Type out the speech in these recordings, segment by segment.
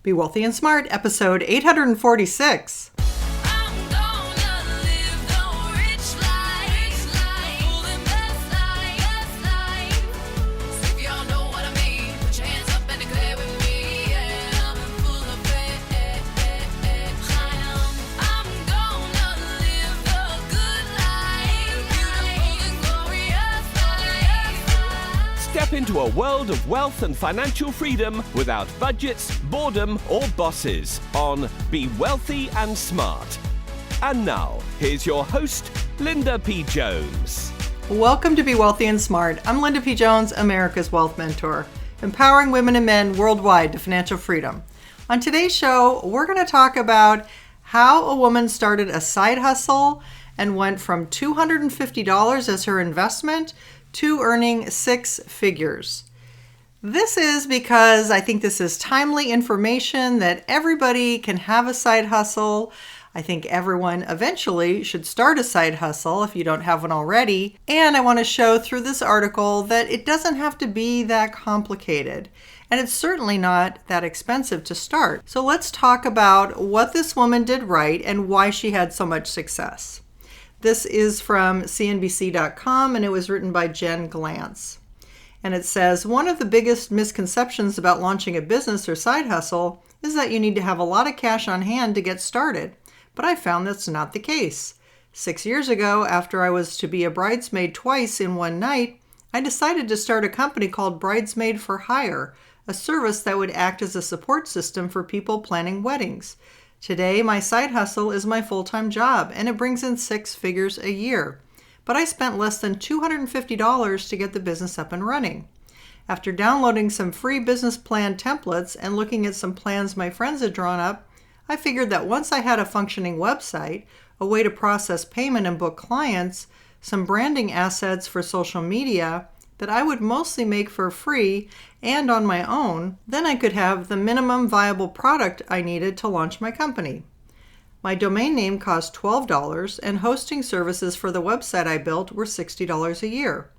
Be Wealthy and Smart, episode 846. Step into a world of wealth and financial freedom without budgets, boredom, or bosses on Be Wealthy and Smart. And now, here's your host, Linda P. Jones. Welcome to Be Wealthy and Smart. I'm Linda P. Jones, America's Wealth Mentor, empowering women and men worldwide to financial freedom. On today's show, we're going to talk about how a woman started a side hustle and went from $250 as her investment to earning six figures. This is because I think this is timely information that everybody can have a side hustle. I think everyone eventually should start a side hustle if you don't have one already. And I want to show through this article that it doesn't have to be that complicated. And it's certainly not that expensive to start. So let's talk about what this woman did right and why she had so much success. This is from CNBC.com, and it was written by Jen Glantz. And it says, one of the biggest misconceptions about launching a business or side hustle is that you need to have a lot of cash on hand to get started. But I found that's not the case. 6 years ago, after I was to be a bridesmaid twice in one night, I decided to start a company called Bridesmaid for Hire, a service that would act as a support system for people planning weddings. Today, my side hustle is my full-time job, and it brings in six figures a year. But I spent less than $250 to get the business up and running. After downloading some free business plan templates and looking at some plans my friends had drawn up, I figured that once I had a functioning website, a way to process payment and book clients, some branding assets for social media, that I would mostly make for free and on my own, then I could have the minimum viable product I needed to launch my company. My domain name cost $12, and hosting services for the website I built were $60 a year.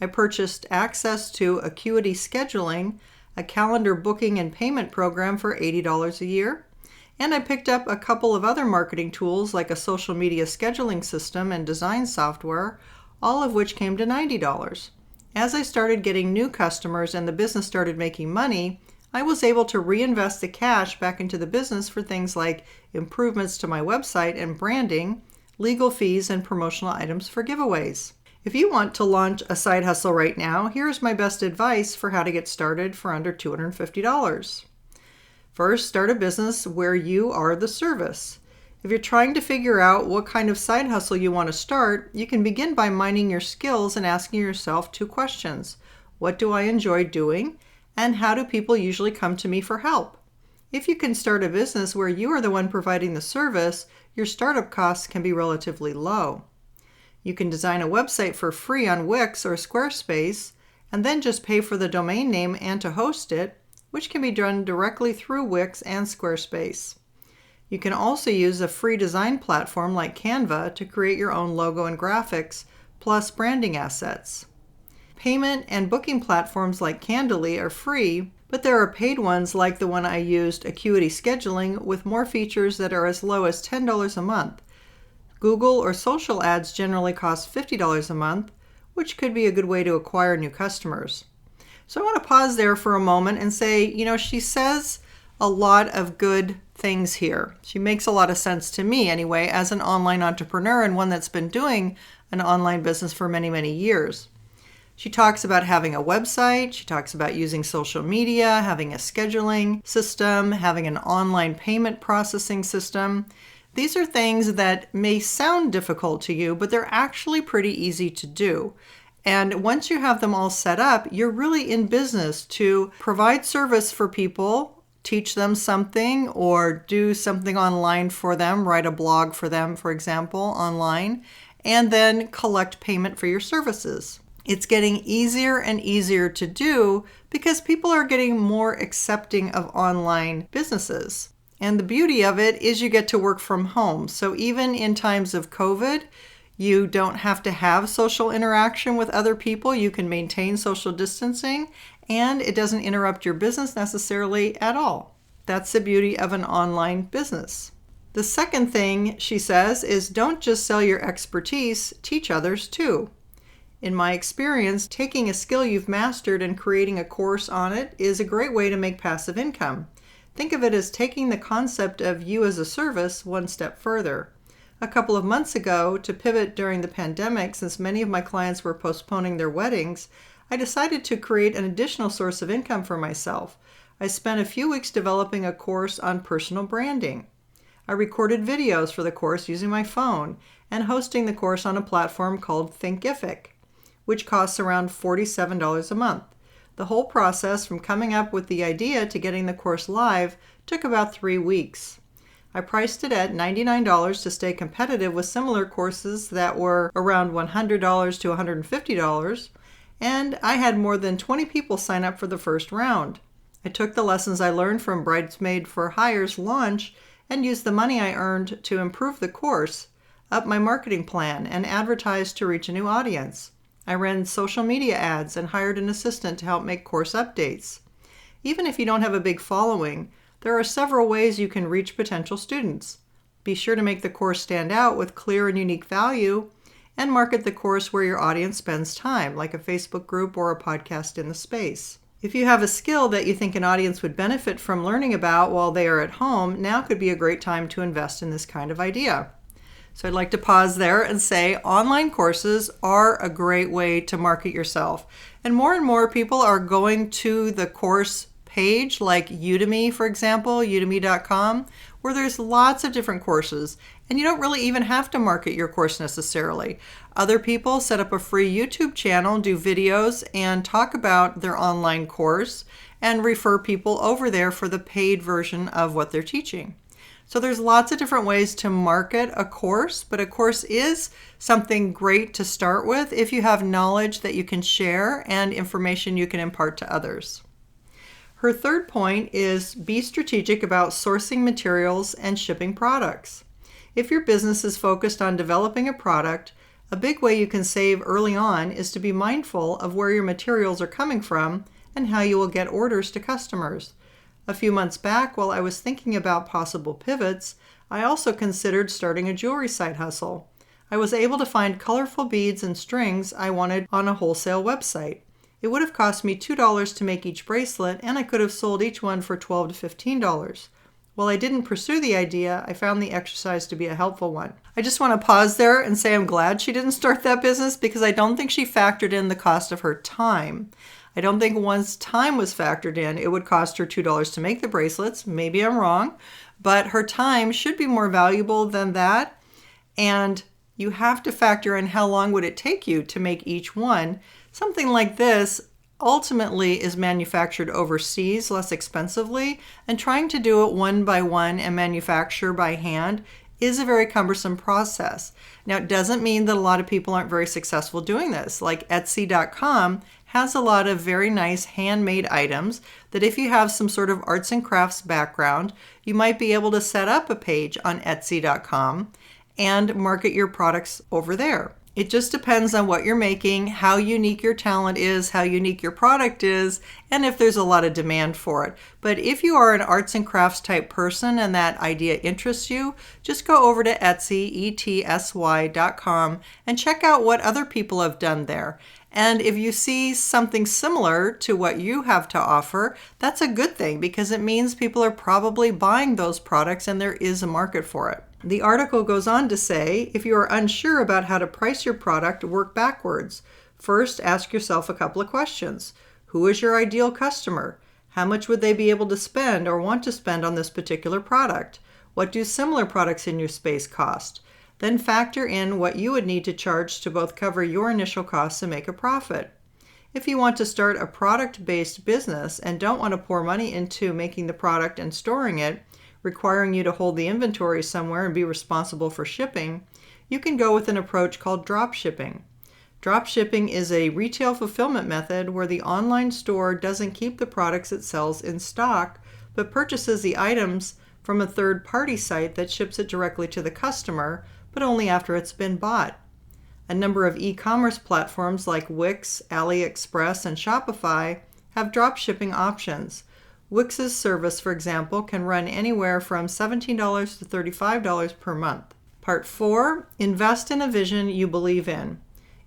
I purchased access to Acuity Scheduling, a calendar booking and payment program for $80 a year, and I picked up a couple of other marketing tools like a social media scheduling system and design software, all of which came to $90. As I started getting new customers and the business started making money, I was able to reinvest the cash back into the business for things like improvements to my website and branding, legal fees, and promotional items for giveaways. If you want to launch a side hustle right now, here's my best advice for how to get started for under $250. First, start a business where you are the service. If you're trying to figure out what kind of side hustle you want to start, you can begin by mining your skills and asking yourself two questions. What do I enjoy doing? And how do people usually come to me for help? If you can start a business where you are the one providing the service, your startup costs can be relatively low. You can design a website for free on Wix or Squarespace, and then just pay for the domain name and to host it, which can be done directly through Wix and Squarespace. You can also use a free design platform like Canva to create your own logo and graphics, plus branding assets. Payment and booking platforms like Candly are free, but there are paid ones like the one I used, Acuity Scheduling, with more features that are as low as $10 a month. Google or social ads generally cost $50 a month, which could be a good way to acquire new customers. So I want to pause there for a moment and say, she says a lot of good things here. She makes a lot of sense to me anyway, as an online entrepreneur and one that's been doing an online business for many, many years. She talks about having a website. She talks about using social media, having a scheduling system, having an online payment processing system. These are things that may sound difficult to you, but they're actually pretty easy to do. And once you have them all set up, you're really in business to provide service for people, teach them something, or do something online for them, write a blog for them, for example, online, and then collect payment for your services. It's getting easier and easier to do because people are getting more accepting of online businesses. And the beauty of it is you get to work from home. So even in times of COVID, you don't have to have social interaction with other people. You can maintain social distancing, and it doesn't interrupt your business necessarily at all. That's the beauty of an online business. The second thing she says is don't just sell your expertise, teach others too. In my experience, taking a skill you've mastered and creating a course on it is a great way to make passive income. Think of it as taking the concept of you as a service one step further. A couple of months ago, to pivot during the pandemic, since many of my clients were postponing their weddings, I decided to create an additional source of income for myself. I spent a few weeks developing a course on personal branding. I recorded videos for the course using my phone and hosting the course on a platform called Thinkific, which costs around $47 a month. The whole process from coming up with the idea to getting the course live took about 3 weeks. I priced it at $99 to stay competitive with similar courses that were around $100 to $150, and I had more than 20 people sign up for the first round. I took the lessons I learned from Bridesmaid for Hire's launch and used the money I earned to improve the course, up my marketing plan, and advertise to reach a new audience. I ran social media ads and hired an assistant to help make course updates. Even if you don't have a big following, there are several ways you can reach potential students. Be sure to make the course stand out with clear and unique value, and market the course where your audience spends time, like a Facebook group or a podcast in the space. If you have a skill that you think an audience would benefit from learning about while they are at home, now could be a great time to invest in this kind of idea. So I'd like to pause there and say online courses are a great way to market yourself. And more people are going to the course page, like Udemy, for example, udemy.com, where there's lots of different courses. And you don't really even have to market your course necessarily. Other people set up a free YouTube channel, do videos, and talk about their online course and refer people over there for the paid version of what they're teaching. So there's lots of different ways to market a course, but a course is something great to start with if you have knowledge that you can share and information you can impart to others. Her third point is be strategic about sourcing materials and shipping products. If your business is focused on developing a product, a big way you can save early on is to be mindful of where your materials are coming from and how you will get orders to customers. A few months back, while I was thinking about possible pivots, I also considered starting a jewelry side hustle. I was able to find colorful beads and strings I wanted on a wholesale website. It would have cost me $2 to make each bracelet, and I could have sold each one for $12 to $15. While I didn't pursue the idea, I found the exercise to be a helpful one. I just want to pause there and say I'm glad she didn't start that business because I don't think she factored in the cost of her time. I don't think once time was factored in, it would cost her $2 to make the bracelets. Maybe I'm wrong, but her time should be more valuable than that. And you have to factor in how long would it take you to make each one. Something like this ultimately is manufactured overseas less expensively, and trying to do it one by one and manufacture by hand is a very cumbersome process. Now, it doesn't mean that a lot of people aren't very successful doing this. Like Etsy.com has a lot of very nice handmade items that if you have some sort of arts and crafts background, you might be able to set up a page on Etsy.com and market your products over there. It just depends on what you're making, how unique your talent is, how unique your product is, and if there's a lot of demand for it. But if you are an arts and crafts type person and that idea interests you, just go over to Etsy, etsy.com, and check out what other people have done there. And if you see something similar to what you have to offer, that's a good thing because it means people are probably buying those products and there is a market for it. The article goes on to say, if you are unsure about how to price your product, work backwards. First, ask yourself a couple of questions. Who is your ideal customer? How much would they be able to spend or want to spend on this particular product? What do similar products in your space cost? Then factor in what you would need to charge to both cover your initial costs and make a profit. If you want to start a product-based business and don't want to pour money into making the product and storing it, requiring you to hold the inventory somewhere and be responsible for shipping, you can go with an approach called drop shipping. Drop shipping is a retail fulfillment method where the online store doesn't keep the products it sells in stock, but purchases the items from a third-party site that ships it directly to the customer, but only after it's been bought. A number of e-commerce platforms like Wix, AliExpress, and Shopify have drop shipping options. Wix's service, for example, can run anywhere from $17 to $35 per month. Part 4, invest in a vision you believe in.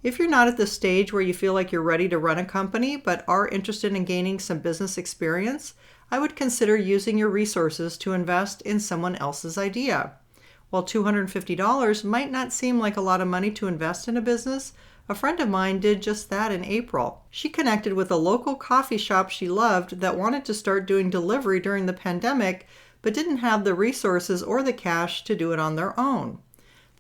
If you're not at the stage where you feel like you're ready to run a company but are interested in gaining some business experience, I would consider using your resources to invest in someone else's idea. While $250 might not seem like a lot of money to invest in a business, a friend of mine did just that in April. She connected with a local coffee shop she loved that wanted to start doing delivery during the pandemic, but didn't have the resources or the cash to do it on their own.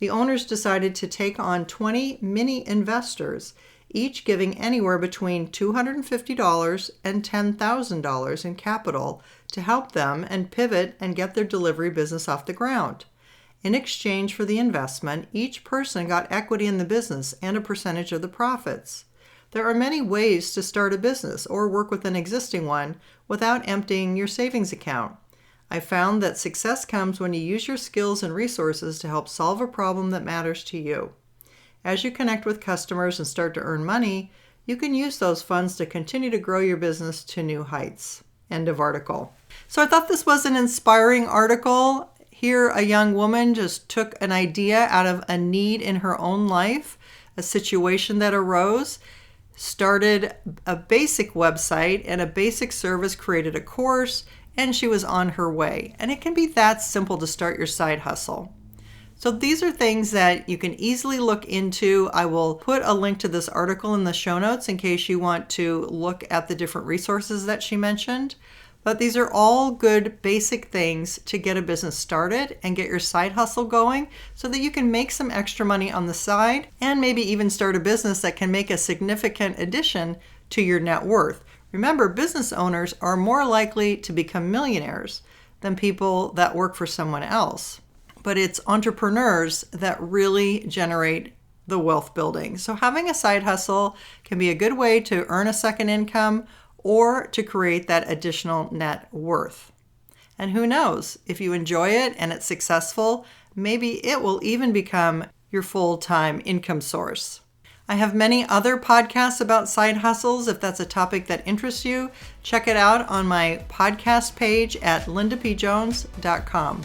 The owners decided to take on 20 mini investors, each giving anywhere between $250 and $10,000 in capital to help them and pivot and get their delivery business off the ground. In exchange for the investment, each person got equity in the business and a percentage of the profits. There are many ways to start a business or work with an existing one without emptying your savings account. I found that success comes when you use your skills and resources to help solve a problem that matters to you. As you connect with customers and start to earn money, you can use those funds to continue to grow your business to new heights. End of article. So I thought this was an inspiring article. Here, a young woman just took an idea out of a need in her own life, a situation that arose, started a basic website and a basic service, created a course, and she was on her way. And it can be that simple to start your side hustle. So these are things that you can easily look into. I will put a link to this article in the show notes in case you want to look at the different resources that she mentioned. But these are all good basic things to get a business started and get your side hustle going so that you can make some extra money on the side and maybe even start a business that can make a significant addition to your net worth. Remember, business owners are more likely to become millionaires than people that work for someone else. But it's entrepreneurs that really generate the wealth building. So having a side hustle can be a good way to earn a second income or to create that additional net worth. And who knows, if you enjoy it and it's successful, maybe it will even become your full-time income source. I have many other podcasts about side hustles. If that's a topic that interests you, check it out on my podcast page at lindapjones.com.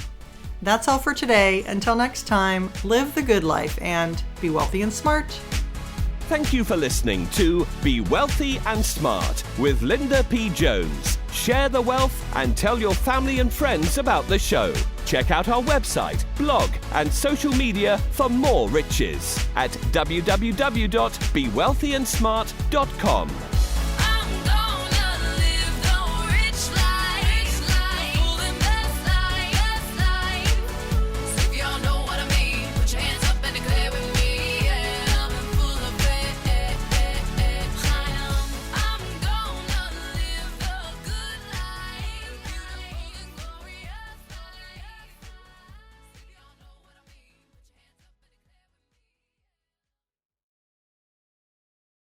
That's all for today. Until next time, live the good life and be wealthy and smart. Thank you for listening to Be Wealthy and Smart with Linda P. Jones. Share the wealth and tell your family and friends about the show. Check out our website, blog, and social media for more riches at www.bewealthyandsmart.com.